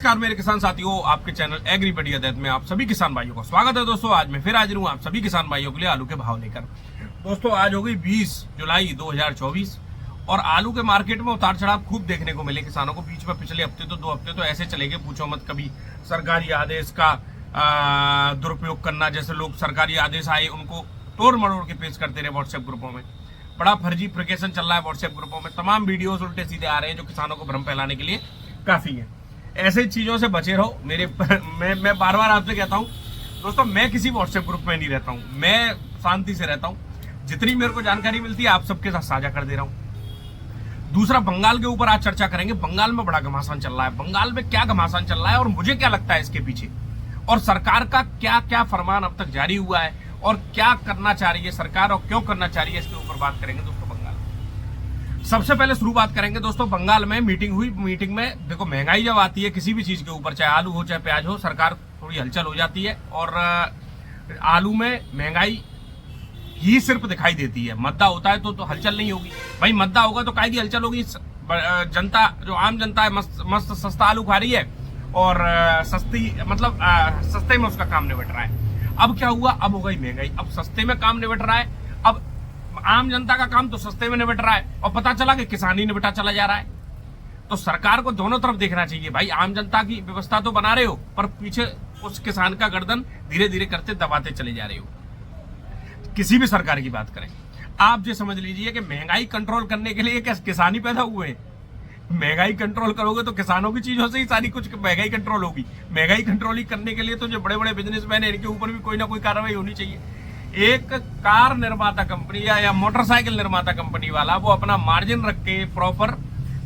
नमस्कार मेरे किसान साथियों, आपके चैनल एग्रीबडी अदैत में आप सभी किसान भाइयों का स्वागत है। दोस्तों आज मैं फिर हाजिर हूं आप सभी किसान भाइयों के लिए आलू के भाव लेकर। दोस्तों आज हो गई 20 जुलाई 2024 और आलू के मार्केट में उतार चढ़ाव खूब देखने को मिले किसानों को। बीच में पिछले हफ्ते तो 2 हफ्ते तो ऐसे चले गए, पूछो मत। कभी सरकारी आदेश का दुरुपयोग करना, जैसे लोग सरकारी आदेश आए उनको तोड़ मरोड़ के पेश करते रहे व्हाट्सएप ग्रुपों में। बड़ा फर्जीफिकेशन चल रहा है व्हाट्सएप ग्रुपों में, तमाम वीडियोज उल्टे सीधे आ रहे हैं जो किसानों को भ्रम फैलाने के लिए काफी है। ऐसे चीजों से बचे रहो। मैं बार बार आपसे कहता हूं दोस्तों, मैं किसी व्हाट्सएप ग्रुप में नहीं रहता हूं, मैं शांति से रहता हूं। जितनी मेरे को जानकारी मिलती है आप सबके साथ साझा कर दे रहा हूं। दूसरा, बंगाल के ऊपर आज चर्चा करेंगे। बंगाल में बड़ा घमासान चल रहा है। बंगाल में क्या घमासान चल रहा है और मुझे क्या लगता है इसके पीछे, और सरकार का क्या क्या फरमान अब तक जारी हुआ है और क्या करना चाह रही है सरकार और क्यों करना चाह रही है, इसके ऊपर बात करेंगे दोस्तों। सबसे पहले शुरुआत करेंगे दोस्तों, बंगाल में मीटिंग हुई। मीटिंग में देखो, महंगाई जब आती है किसी भी चीज के ऊपर, चाहे आलू हो चाहे प्याज हो, सरकार थोड़ी हलचल हो जाती है। और आलू में महंगाई ही सिर्फ दिखाई देती है। मद्दा होता है तो हलचल नहीं होगी भाई। मद्दा होगा तो काहे की हलचल होगी। जनता, जो आम जनता है, मस्त सस्ता आलू खा रही है और सस्ते में उसका काम निबट रहा है। अब क्या हुआ, अब हो गई महंगाई, अब सस्ते में काम निबट रहा है। अब आम जनता का काम तो सस्ते में निबट रहा है और पता चला कि किसान ही निबटा चला जा रहा है। तो सरकार को दोनों तरफ देखना चाहिए भाई। आम जनता की व्यवस्था तो बना रहे हो पर पीछे उस किसान का गर्दन धीरे धीरे करते दबाते चले जा रहे हो। किसी भी सरकार की बात करें, आप ये समझ लीजिए कि महंगाई कंट्रोल करने के लिए किसान ही पैदा हुए हैं। महंगाई कंट्रोल करोगे तो किसानों की चीजों से ही सारी कुछ महंगाई कंट्रोल होगी। महंगाई कंट्रोल ही करने के लिए तो जो बड़े बड़े बिजनेसमैन है, इनके ऊपर भी कोई ना कोई कार्रवाई होनी चाहिए। एक कार निर्माता कंपनी या मोटरसाइकिल निर्माता कंपनी वाला वो अपना मार्जिन रख के प्रॉपर,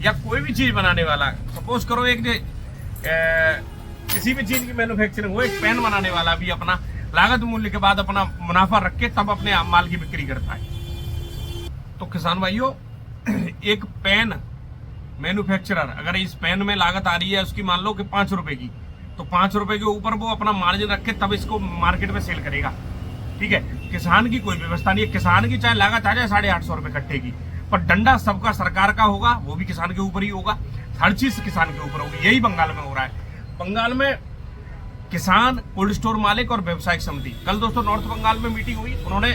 या कोई भी चीज बनाने वाला, सपोज करो एक किसी भी चीज की मैन्युफैक्चरिंग हो, एक पेन बनाने वाला भी अपना लागत मूल्य के बाद अपना मुनाफा रख के तब अपने माल की बिक्री करता है। तो किसान भाइयों, एक पेन मैन्युफैक्चरर अगर इस पेन में लागत आ रही है उसकी, मान लो कि 5 रुपए की, तो 5 रुपए के ऊपर वो अपना मार्जिन रख के तब इसको मार्केट में सेल करेगा। ठीक है, किसान की कोई व्यवस्था नहीं है। किसान की चाहे लागत आ जाए 850 रुपए कट्टे की, पर डंडा सबका सरकार का होगा, वो भी किसान के ऊपर ही होगा। हर चीज किसान के ऊपर होगी। यही बंगाल में हो रहा है। बंगाल में किसान, कोल्ड स्टोर मालिक और व्यवसायिक समिति, कल दोस्तों नॉर्थ बंगाल में मीटिंग हुई। उन्होंने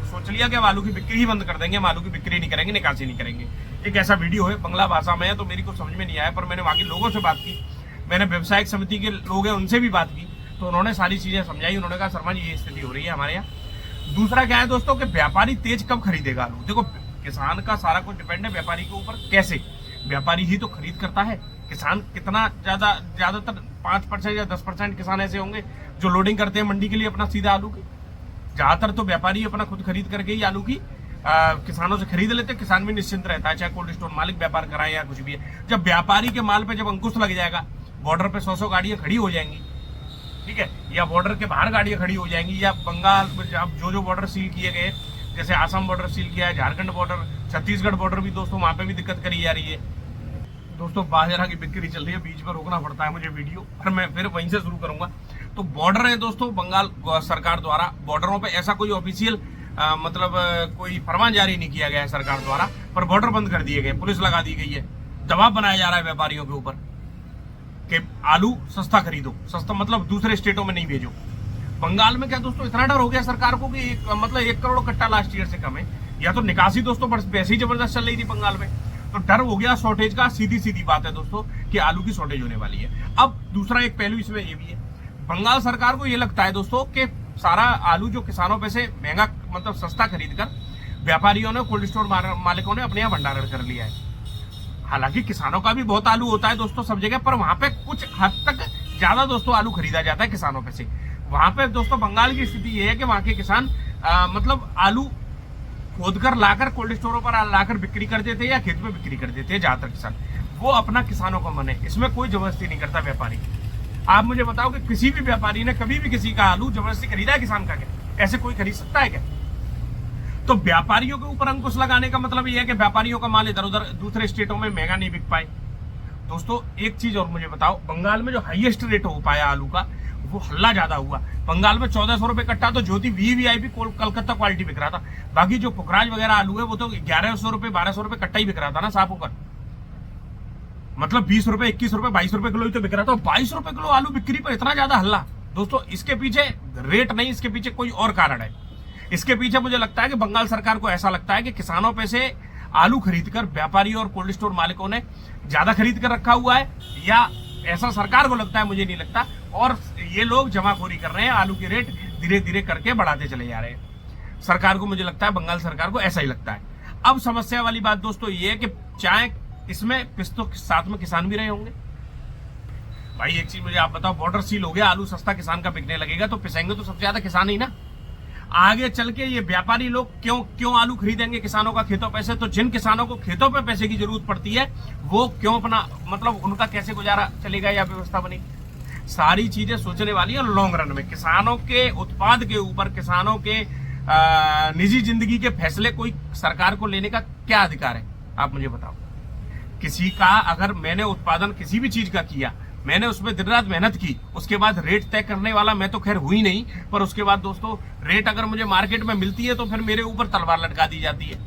सोच लिया कि आलू की बिक्री ही बंद कर देंगे, हम आलू की बिक्री नहीं करेंगे, निकासी नहीं करेंगे। एक ऐसा वीडियो है, बंगला भाषा में है तो मेरी को समझ में नहीं आया, पर मैंने वहां के लोगों से बात की, मैंने व्यवसायिक समिति के लोग हैं उनसे भी बात की, तो उन्होंने सारी चीजें समझाई। उन्होंने कहा शर्मा जी ये स्थिति हो रही है हमारे यहाँ। दूसरा क्या है दोस्तों कि व्यापारी तेज कब खरीदेगा आलू। देखो, किसान का सारा कुछ डिपेंड है व्यापारी के ऊपर। कैसे? व्यापारी ही तो खरीद करता है। किसान कितना ज्यादातर 5% या 10% किसान ऐसे होंगे जो लोडिंग करते हैं मंडी के लिए अपना सीधा आलू की। ज्यादातर तो व्यापारी अपना खुद खरीद करके ही आलू की किसानों से खरीद लेते हैं। किसान भी निश्चिंत रहता है, चाहे कोल्ड स्टोर मालिक व्यापार कराए या कुछ भी है। जब व्यापारी के माल पे जब अंकुश लग जाएगा, बॉर्डर पे 100 गाड़ियां खड़ी हो जाएंगी, ठीक है, या बॉर्डर के बाहर गाड़ियां खड़ी हो जाएंगी, या बंगाल जो बॉर्डर सील किए गए, जैसे आसाम बॉर्डर सील किया है, झारखंड बॉर्डर, छत्तीसगढ़ बॉर्डर भी दोस्तों वहां पे भी दिक्कत करी जा रही है। दोस्तों बाजरा की बिक्री चल रही है, बीच में रोकना पड़ता है मुझे वीडियो, पर मैं फिर वहीं से शुरू करूंगा। तो बॉर्डर है दोस्तों, बंगाल सरकार द्वारा बॉर्डरों पे ऐसा कोई ऑफिशियल कोई फरमान जारी नहीं किया गया है सरकार द्वारा, पर बॉर्डर बंद कर दिए गए, पुलिस लगा दी गई है। दबाव बनाया जा रहा है व्यापारियों के ऊपर कि आलू सस्ता खरीदो। सस्ता मतलब दूसरे स्टेटों में नहीं भेजो। बंगाल में क्या दोस्तों इतना डर हो गया सरकार को कि 1 करोड़ कट्टा लास्ट ईयर से कम है। या तो निकासी दोस्तों वैसे ही जबरदस्त चल रही थी बंगाल में, तो डर हो गया शॉर्टेज का। सीधी सीधी बात है दोस्तों कि आलू की शॉर्टेज होने वाली है। अब दूसरा एक पहलू इसमें ये भी है, बंगाल सरकार को ये लगता है दोस्तों कि सारा आलू जो किसानों पे से महंगा मतलब सस्ता खरीद कर व्यापारियों ने, कोल्ड स्टोर मालिकों ने अपने यहाँ भंडारण कर लिया है। हालांकि किसानों का भी बहुत आलू होता है दोस्तों सब जगह, पर वहां पे कुछ हद तक ज्यादा दोस्तों आलू खरीदा जाता है किसानों पे से। वहां पे दोस्तों बंगाल की स्थिति ये है कि वहां के किसान आलू खोद कर लाकर कोल्ड स्टोरों पर लाकर बिक्री कर देते हैं या खेत में बिक्री कर देते हैं। ज्यादातर किसान वो अपना किसानों को मन है, इसमें कोई जबरदस्ती नहीं करता व्यापारी। आप मुझे बताओ कि किसी भी व्यापारी ने कभी भी किसी का आलू जबरदस्ती खरीदा है किसान का? क्या ऐसे कोई खरीद सकता है क्या? तो व्यापारियों के ऊपर अंकुश लगाने का मतलब यह है कि व्यापारियों का माल इधर उधर दूसरे स्टेटों में महंगा नहीं बिक पाए। दोस्तों एक चीज और मुझे बताओ, बंगाल में जो हाईएस्ट रेट हो पाया आलू का, वो हल्ला ज्यादा हुआ। बंगाल में 1400 रुपए कट्टा तो ज्योति VVIP कलकत्ता क्वालिटी बिक रहा था। बाकी जो पुखराज वगैरह आलू है वो तो 1100 रुपए 1200 रुपए कट्टा ही बिक रहा था ना, साफ होकर। मतलब 20 रुपए, 21 रुपए, 22 रुपए किलो ही तो बिक रहा था। 22 रुपए किलो आलू बिक्री पर इतना ज्यादा हल्ला दोस्तों, इसके पीछे रेट नहीं, इसके पीछे कोई और कारण है। इसके पीछे मुझे लगता है कि बंगाल सरकार को ऐसा लगता है कि किसानों पे से आलू खरीदकर व्यापारी और कोल्ड स्टोर मालिकों ने ज्यादा खरीद कर रखा हुआ है, या ऐसा सरकार को लगता है, मुझे नहीं लगता। और ये लोग जमाखोरी कर रहे हैं, आलू के रेट धीरे धीरे करके बढ़ाते चले जा रहे हैं। सरकार को, मुझे लगता है बंगाल सरकार को ऐसा ही लगता है। अब समस्या वाली बात दोस्तों ये है कि चाहे इसमें पिस्तों के साथ में किसान भी रहे होंगे। भाई एक चीज मुझे आप बताओ, बॉर्डर सील हो गया, आलू सस्ता किसान का बिकने लगेगा तो पिसेंगे तो सबसे ज्यादा किसान ही ना। आगे चल के ये व्यापारी लोग क्यों आलू खरीदेंगे किसानों का खेतों पैसे? तो जिन किसानों को खेतों पे पैसे की जरूरत पड़ती है वो क्यों अपना, मतलब उनका कैसे गुजारा चलेगा या व्यवस्था बनेगी? सारी चीजें सोचने वाली है लॉन्ग रन में। किसानों के उत्पाद के ऊपर, किसानों के निजी जिंदगी के फैसले कोई सरकार को लेने का क्या अधिकार है? आप मुझे बताओ। किसी का, अगर मैंने उत्पादन किसी भी चीज का किया, मैंने उसमें दिन रात मेहनत की, उसके बाद रेट तय करने वाला मैं तो खैर हुई नहीं, पर उसके बाद दोस्तों रेट अगर मुझे मार्केट में मिलती है तो फिर मेरे ऊपर तलवार लटका दी जाती है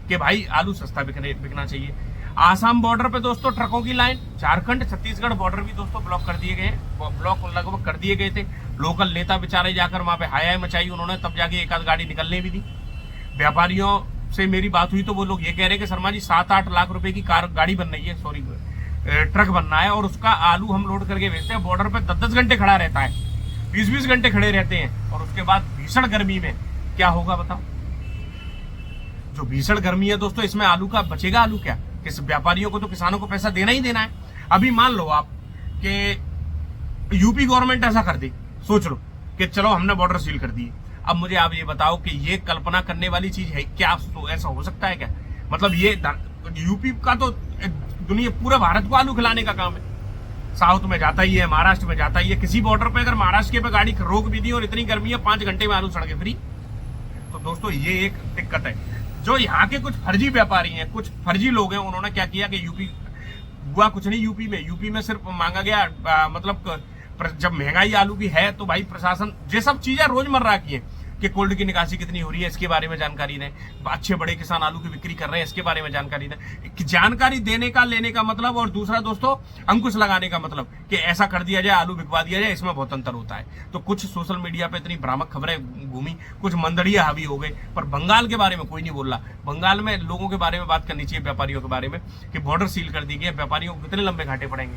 कि भाई आलू सस्ता बिकना चाहिए। आसाम बॉर्डर पे दोस्तों ट्रकों की लाइन, झारखंड छत्तीसगढ़ बॉर्डर भी दोस्तों ब्लॉक कर दिए गए, ब्लॉक लगभग कर दिए गए थे। लोकल नेता बेचारे जाकर वहां पे हाय मचाई उन्होंने, तब जाके एक आध गाड़ी निकलने भी दी। व्यापारियों से मेरी बात हुई तो वो लोग ये कह रहे हैं कि शर्मा जी 7-8 लाख रुपए की गाड़ी बन रही है, सॉरी ट्रक बनना है, और उसका आलू हम लोड करके भेजते हैं। बॉर्डर पे 10-10 घंटे खड़ा रहता है, 20-20 घंटे खड़े रहते हैं, और उसके बाद भीषण गर्मी में क्या होगा बताओ? जो भीषण गर्मी है दोस्तों, इसमें आलू का बचेगा आलू क्या? किस व्यापारियों को तो किसानों को पैसा देना ही देना है। अभी मान लो आप कि यूपी गवर्नमेंट ऐसा कर दी, सोच लो कि चलो हमने बॉर्डर सील कर दिए। अब मुझे आप ये बताओ कि ये कल्पना करने वाली चीज है क्या? तो ऐसा हो सकता है क्या? मतलब ये यूपी का तो दुनिया पूरे भारत को आलू खिलाने का काम है। साउथ में जाता ही है, महाराष्ट्र में जाता ही है। किसी बॉर्डर पे अगर महाराष्ट्र के पे गाड़ी रोक भी दी और इतनी गर्मी है 5 घंटे में आलू सड़के फ्री, तो दोस्तों ये एक दिक्कत है। जो यहाँ के कुछ फर्जी व्यापारी हैं, कुछ फर्जी लोग हैं, उन्होंने क्या किया कि यूपी हुआ कुछ नहीं। यूपी में सिर्फ मांगा गया, मतलब जब महंगाई आलू की है तो भाई प्रशासन ये सब चीजें रोजमर्रा की है कि कोल्ड की निकासी कितनी हो रही है इसके बारे में जानकारी दें, अच्छे बड़े किसान आलू की बिक्री कर रहे हैं इसके बारे में जानकारी दें। जानकारी देने का, लेने का मतलब, और दूसरा दोस्तों अंकुश लगाने का मतलब कि ऐसा कर दिया जाए, आलू बिकवा दिया जाए, इसमें बहुत अंतर होता है। तो कुछ सोशल मीडिया पे इतनी भ्रामक खबरें घूमी, कुछ मंदड़ियां हावी हो गई, पर बंगाल के बारे में कोई नहीं बोल रहा। बंगाल में लोगों के बारे में बात करनी चाहिए, व्यापारियों के बारे में, कि बॉर्डर सील कर दी गई, व्यापारियों को कितने लंबे घाटे पड़ेंगे,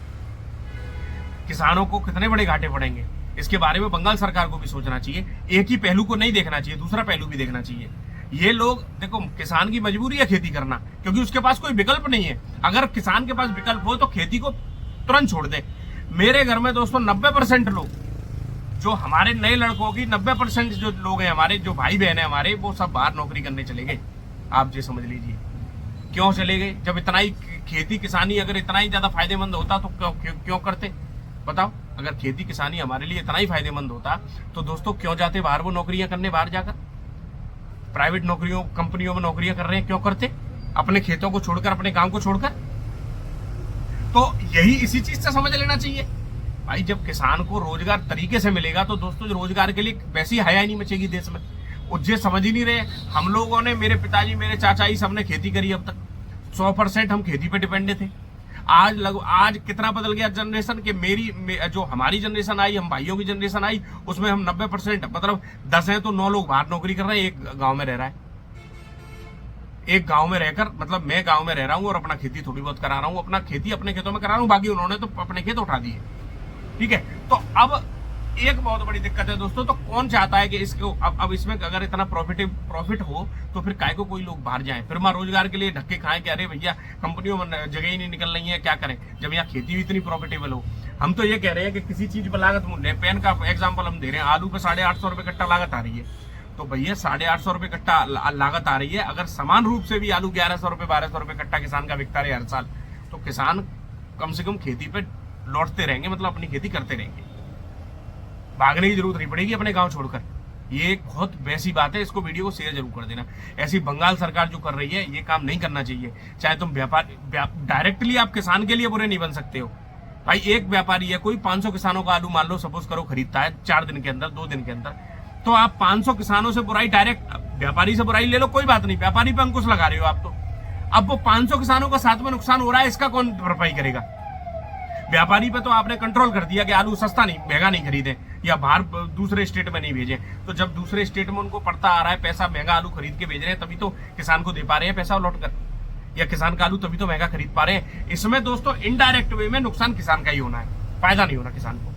किसानों को कितने बड़े घाटे पड़ेंगे, इसके बारे में बंगाल सरकार को भी सोचना चाहिए। एक ही पहलू को नहीं देखना चाहिए, दूसरा पहलू भी देखना चाहिए। ये लोग देखो, किसान की मजबूरी है खेती करना, क्योंकि उसके पास कोई विकल्प नहीं है। अगर किसान के पास विकल्प हो तो खेती को तुरंत छोड़ दे। मेरे घर में दोस्तों 90% लोग, जो हमारे नए लड़कों की 90% जो लोग हैं, हमारे जो भाई बहन है हमारे, वो सब बाहर नौकरी करने चले गए। आप ये समझ लीजिए क्यों चले गए। जब इतना ही खेती किसानी अगर इतना ही ज्यादा फायदेमंद होता तो क्यों करते बताओ? अगर खेती किसानी हमारे लिए इतना ही फायदेमंद होता तो दोस्तों क्यों जाते बाहर वो नौकरियां करने? बाहर जाकर प्राइवेट नौकरियों, कंपनियों में नौकरियां कर रहे हैं, क्यों करते? अपने खेतों को छोड़कर, अपने गांव को छोड़कर। तो यही इसी चीज से समझ लेना चाहिए भाई। जब किसान को रोजगार तरीके से मिलेगा तो दोस्तों रोजगार के लिए वैसी हया ही नहीं मचेगी देश में। उज्जे समझ ही नहीं रहे। हम लोगों ने, मेरे पिताजी, मेरे चाचा ही सबने खेती करी, अब तक 100% हम खेती पे डिपेंडेंट थे। आज कितना बदल गया जनरेशन के जो हमारी जनरेशन आई, हम भाइयों की जनरेशन आई, उसमें हम 90%, मतलब 10 हैं तो 9 लोग बाहर नौकरी कर रहे हैं, एक गांव में रह रहा है। एक गांव में रहकर, मतलब मैं गांव में रह रहा हूं और अपना खेती थोड़ी बहुत करा रहा हूं, अपना खेती अपने खेतों में करा रहा हूं, बाकी उन्होंने तो अपने खेत उठा दिए। ठीक है, तो अब एक बहुत बड़ी दिक्कत है दोस्तों। तो कौन चाहता है कि इसको अब इसमें अगर इतना प्रॉफिट हो तो फिर काय को कोई लोग बाहर जाएं, फिर वहां रोजगार के लिए धक्के खाएं कि अरे भैया कंपनियों में जगह ही नहीं निकल रही है, क्या करें, जब यहाँ खेती भी इतनी प्रॉफिटेबल हो। हम तो ये कह रहे हैं कि किसी चीज पर लागत मूल्य, पेन का एग्जाम्पल हम दे रहे हैं, आलू पे 850 रुपए कट्टा लागत आ रही है, तो भैया 850 रुपए कट्टा लागत आ रही है। अगर समान रूप से भी आलू 1100 रुपए 1200 रुपए कट्टा किसान का बिकता रहे हर साल, तो किसान कम से कम खेती पे लौटते रहेंगे, मतलब अपनी खेती करते रहेंगे, भागने की जरूरत नहीं पड़ेगी अपने गांव छोड़कर। ये एक बहुत वैसी बात है, इसको वीडियो को शेयर जरूर कर देना। ऐसी बंगाल सरकार जो कर रही है, ये काम नहीं करना चाहिए। चाहे तुम डायरेक्टली आप किसान के लिए बुरे नहीं बन सकते हो भाई। एक व्यापारी है, कोई 500 किसानों का आलू मान लो सपोज करो खरीदता है 4 दिन के अंदर, 2 दिन के अंदर, तो आप 500 किसानों से बुराई डायरेक्ट व्यापारी से बुराई ले लो, कोई बात नहीं, व्यापारी पे अंकुश लगा रहे हो आप। तो अब वो 500 किसानों का साथ में नुकसान हो रहा है, इसका कौन भरपाई करेगा? व्यापारी पे तो आपने कंट्रोल कर दिया कि आलू सस्ता नहीं, महंगा नहीं खरीदे या बाहर दूसरे स्टेट में नहीं भेजे। तो जब दूसरे स्टेट में उनको पड़ता आ रहा है पैसा, महंगा आलू खरीद के भेज रहे हैं, तभी तो किसान को दे पा रहे हैं पैसा लौट कर, या किसान का आलू तभी तो महंगा खरीद पा रहे हैं। इसमें दोस्तों इनडायरेक्ट वे में नुकसान किसान का ही होना है, फायदा नहीं होना किसान को।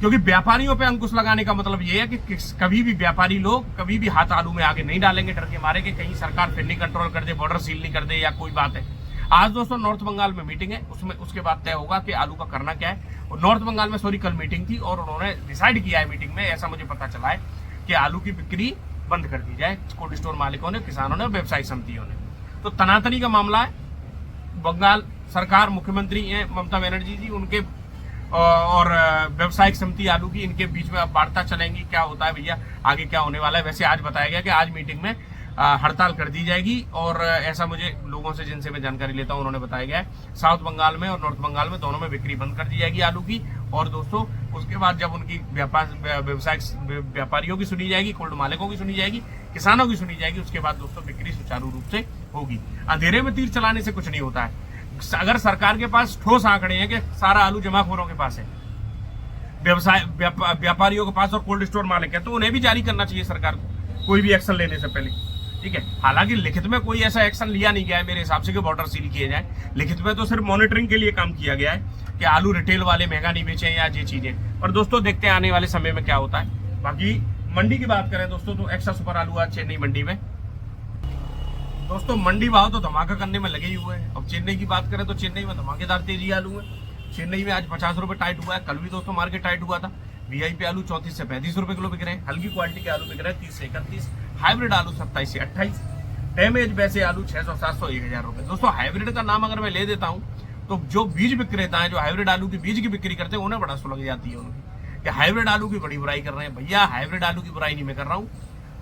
क्योंकि व्यापारियों पे अंकुश लगाने का मतलब ये है कि कभी भी व्यापारी लोग कभी भी हाथ आलू में आगे नहीं डालेंगे, डर के मारे कि कहीं सरकार फिर नहीं कंट्रोल कर दे, बॉर्डर सील नहीं कर दे या कोई बात है। आज दोस्तों नॉर्थ बंगाल में मीटिंग है, उसमें उसके बाद तय होगा कि आलू का करना क्या है। और नॉर्थ बंगाल में सॉरी कल मीटिंग थी और उन्होंने डिसाइड किया है मीटिंग में, ऐसा मुझे पता चला है कि आलू की बिक्री बंद कर दी जाए, कोल्ड स्टोर मालिकों ने, किसानों ने, व्यवसायिक समितियों ने। तो तनातनी का मामला है, बंगाल सरकार, मुख्यमंत्री हैं ममता बनर्जी जी, उनके और व्यवसायिक समिति आलू की, इनके बीच में अब वार्ता चलेंगी, क्या होता है भैया आगे क्या होने वाला है। वैसे आज बताया गया कि आज मीटिंग में हड़ताल कर दी जाएगी और ऐसा मुझे लोगों से जिनसे मैं जानकारी लेता हूं उन्होंने बताया गया है साउथ बंगाल में और नॉर्थ बंगाल में दोनों में बिक्री बंद कर दी जाएगी आलू की। और दोस्तों उसके बाद जब उनकी व्यवसायिक व्यापारियों की सुनी जाएगी, कोल्ड मालिकों की सुनी जाएगी, किसानों की सुनी जाएगी, उसके बाद दोस्तों बिक्री सुचारू रूप से होगी। अंधेरे में तीर चलाने से कुछ नहीं होता है। अगर सरकार के पास ठोस आंकड़े हैं कि सारा आलू जमाखोरों के पास है, व्यापारियों के पास और कोल्ड स्टोर मालिक है, तो उन्हें भी जारी करना चाहिए सरकार को कोई भी एक्शन लेने से पहले, ठीक है। हालांकि लिखित में कोई ऐसा एक्शन लिया नहीं गया है मेरे हिसाब से कि बॉर्डर सील किए जाए। लिखित में तो सिर्फ मॉनिटरिंग के लिए काम किया गया है कि आलू रिटेल वाले महंगा नहीं बेचें या ये चीजें। और दोस्तों देखते हैं आने वाले समय में क्या होता है। बाकी मंडी की बात करें दोस्तों तो एक्स्ट्रा सुपर आलू आज चेन्नई मंडी में, दोस्तों मंडी भाव तो धमाका करने में लगे ही हुए हैं। अब चेन्नई की बात करें तो चेन्नई में धमाकेदार तेजी आलू है। चेन्नई में आज 50 रुपए टाइट हुआ है, कल भी दोस्तों मार्केट टाइट हुआ था। वीआईपी आलू 34 से 35 रुपए किलो बिक रहे हैं, हल्की क्वालिटी के आलू बिक रहे हैं 30 से 31, हाइब्रिड आलू 27 से 28, डैमेज वैसे आलू 600, 700, 1000 रुपए। दोस्तों हाइब्रिड का नाम अगर मैं ले देता हूं तो जो बीज विक्रेता है, जो हाइब्रिड आलू की बीज की बिक्री करते हैं, उन्हें बड़ा सुलग जाती है उनकी कि हाइब्रिड आलू की बड़ी बुराई कर रहे हैं। भैया हाइब्रिड आलू की बुराई नहीं मैं कर रहा हूँ,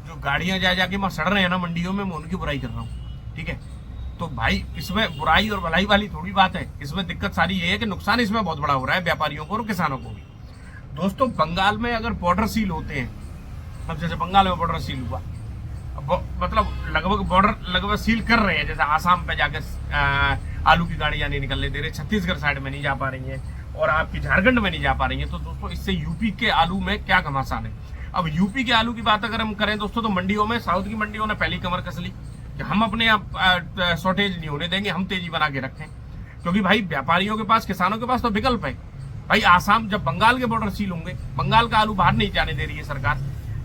जो गाड़ियां जा जाके मैं सड़ रहे हैं ना मंडियों में, मैं उनकी बुराई कर रहा हूँ, ठीक है। तो भाई इसमें बुराई और भलाई वाली थोड़ी बात है, इसमें दिक्कत सारी ये है कि नुकसान इसमें बहुत बड़ा हो रहा है व्यापारियों को और किसानों को भी। दोस्तों बंगाल में अगर बॉर्डर सील होते हैं, अब जैसे बंगाल में बॉर्डर सील हुआ, मतलब लगभग बॉर्डर लगभग सील कर रहे हैं, जैसे आसाम पे जाके आलू की गाड़ियां नहीं निकलने दे रहे, छत्तीसगढ़ साइड में नहीं जा पा रही हैं और आपकी झारखंड में नहीं जा पा रही हैं, तो दोस्तों इससे यूपी के आलू में क्या घमासान है। अब यूपी के आलू की बात अगर हम करें दोस्तों तो मंडियों में, साउथ की मंडियों ने पहली कमर कस ली कि हम अपने शॉर्टेज नहीं होने देंगे, हम तेजी बना के रखें। क्योंकि भाई व्यापारियों के पास, किसानों के पास तो विकल्प है। भाई आसाम जब बंगाल के बॉर्डर सील होंगे, बंगाल का आलू बाहर नहीं जाने दे रही है सरकार,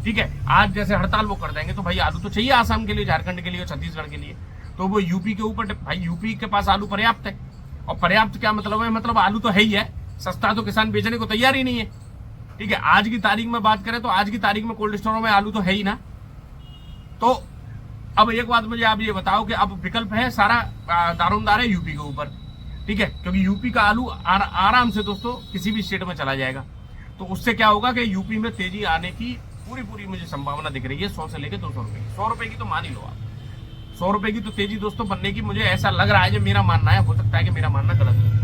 ठीक है, आज जैसे हड़ताल वो कर देंगे तो भाई आलू तो चाहिए आसाम के लिए, झारखंड के लिए, छत्तीसगढ़ के लिए, तो वो यूपी के ऊपर, भाई यूपी के पास आलू पर्याप्त है। और पर्याप्त क्या मतलब है, मतलब आलू तो है ही है, सस्ता तो किसान बेचने को तैयार ही नहीं है, ठीक है। आज की तारीख में बात करें तो आज की तारीख में कोल्ड स्टोरों में आलू तो है ही ना। तो अब एक बात मुझे आप ये बताओ कि अब विकल्प है, सारा दारोमदार है यूपी के ऊपर, ठीक है, क्योंकि यूपी का आलू आराम से दोस्तों किसी भी स्टेट में चला जाएगा। तो उससे क्या होगा कि यूपी में तेजी आने की पूरी मुझे संभावना दिख रही है। 100 से लेकर 200 रुपए, 100 रुपए की तो मान ही लो आप, 100 रुपए की तो तेजी दोस्तों बनने की मुझे ऐसा लग रहा है, जो मेरा मानना है, हो सकता है कि मेरा मानना गलत है।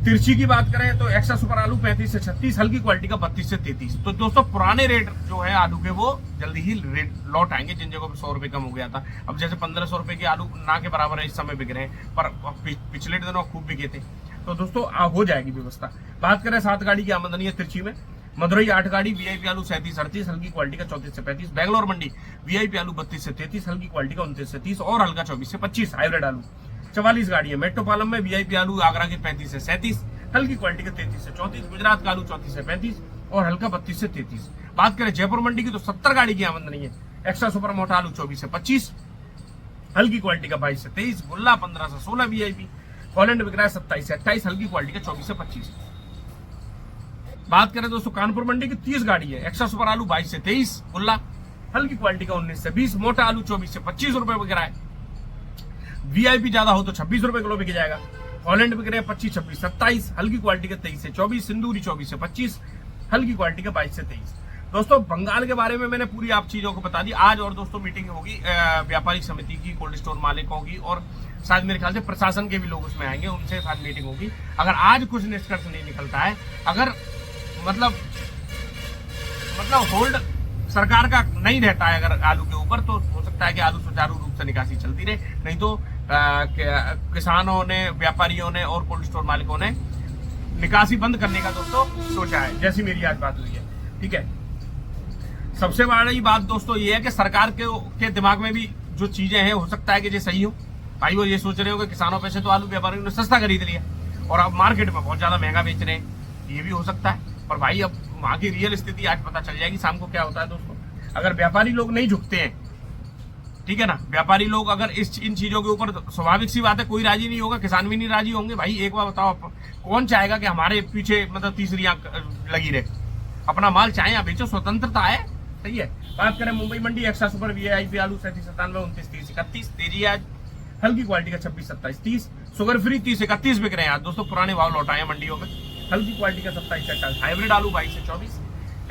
तिरछी की बात करें तो एक्स्ट्रा सुपर आलू 35 से 36, हल्की क्वालिटी का 32 से 33। तो दोस्तों पुराने रेट जो है आलू के वो जल्दी ही रेट लौट आएंगे, जिन जगहों पे 100 रुपए कम हो गया था। अब जैसे 1500 रुपए के आलू ना के बराबर है इस समय बिक रहे हैं, पर पिछले दिनों खूब बिके थे। तो दोस्तों हो जाएगी व्यवस्था। बात करें 7 गाड़ी की आमदनी है तिरछी में, मदुरई 8 गाड़ी, वीआईपी आलू 37 38, हल्की क्वालिटी का 34 से 35, बैंगलोर मंडी वीआईपी आलू 32 से 33, हल्की क्वालिटी का 29 से 30 और हल्का 24 से 25, हाइब्रिड आलू 44 गाड़ी है। मेट्रोपालम में वीआईपी आलू आगरा के 35 से 37, हल्की क्वालिटी का 33 से 34, गुजरात का आलू 34 से 35 और हल्का 32 से 33। बात करें जयपुर मंडी की तो 70 गाड़ी की आमदनी है। एक्स्ट्रा सुपर मोटा आलू 24 से 25, हल्की क्वालिटी का 22 से 23, गुल्ला 15 से 16 वीआईपी, हॉलैंड बिक रहा है 27 से 28, हल्की क्वालिटी का 24 से 25। बात करें दोस्तों कानपुर मंडी की 30 गाड़ी है। एक्स्ट्रा सुपर आलू 22 से 23, गुल्ला हल्की क्वालिटी का 19 से 20, मोटा आलू 24 से 25 रुपए बिक रहा है। वीआईपी ज्यादा हो तो 26 रुपए किलो बिक जाएगा। हॉलैंड बिक रहे हैं 25, 26, 27, हल्की क्वालिटी का 23 से 24, सिंदूरी 24 से 25, हल्की क्वालिटी का 22 से 23। दोस्तों बंगाल के बारे में मैंने पूरी आप चीजों को बता दी। आज और दोस्तों मीटिंग होगी व्यापारिक समिति की, कोल्ड स्टोर मालिकों की और शायद मेरे ख्याल से प्रशासन के भी लोग उसमें आएंगे, उनसे साथ मीटिंग होगी। अगर आज कुछ निष्कर्ष नहीं निकलता है, अगर मतलब होल्ड सरकार का नहीं रहता है अगर आलू के ऊपर, तो हो सकता है कि आलू सुचारू रूप से निकासी चलती रहे, नहीं तो किसानों ने, व्यापारियों ने और कोल्ड स्टोर मालिकों ने निकासी बंद करने का दोस्तों सोचा है, जैसी मेरी आज बात हुई है। ठीक है, सबसे बड़ी बात दोस्तों ये है कि सरकार के दिमाग में भी जो चीजें हैं हो सकता है कि ये सही हो। भाई वो ये सोच रहे हो कि किसानों पे से तो आलू व्यापारियों ने सस्ता खरीद लिया और अब मार्केट में बहुत ज्यादा महंगा बेच रहे हैं, ये भी हो सकता है। पर भाई अब वहां की रियल स्थिति आज पता चल जाएगी शाम को क्या होता है दोस्तों। अगर व्यापारी लोग नहीं झुकते हैं, ठीक है ना, व्यापारी लोग अगर इन चीजों के ऊपर, स्वाभाविक सी बात है कोई राजी नहीं होगा, किसान भी नहीं राजी होंगे। भाई एक बार बताओ, कौन चाहेगा कि हमारे पीछे मतलब तीसरी आंख लगी रहे? अपना माल चाहे या बेचो, स्वतंत्रता है, सही है। बात करें मुंबई मंडी, एक्स्ट्रा सुपर वीआईपी आलू 3797 29 30 31, तेजी आज हल्की क्वालिटी का 26 27 30, शुगर फ्री 30 31 बिक रहे हैं आज दोस्तों, पुराने भाव लौटाए मंडियों में। हल्की क्वालिटी का 27 28, हाइब्रिड आलू 22 से 24,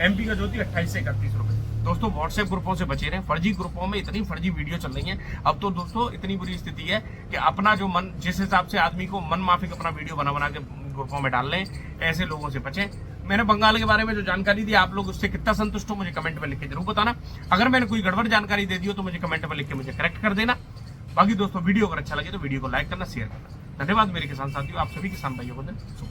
एमपी का ज्योति 28 से 31 रुपए। दोस्तों व्हाट्सएप ग्रुपों से बचे रहे, फर्जी ग्रुपों में इतनी फर्जी वीडियो चल रही है। अब तो दोस्तों इतनी बुरी स्थिति है कि अपना जो मन, जिस हिसाब से आदमी को मन माफिक अपना वीडियो बना के ग्रुपों में डाल लें, ऐसे लोगों से बचें। मैंने बंगाल के बारे में जो जानकारी दी, आप लोग उससे कितना संतुष्ट हो मुझे कमेंट में लिख के जरूर बताना। अगर मैंने कोई गड़बड़ जानकारी दे दी हो तो मुझे कमेंट में लिख के मुझे करेक्ट कर देना। बाकी दोस्तों वीडियो अगर अच्छा लगे तो वीडियो को लाइक करना, शेयर करना। धन्यवाद मेरे किसान साथियों, आप सभी किसान भाइयों को दिन शुभ।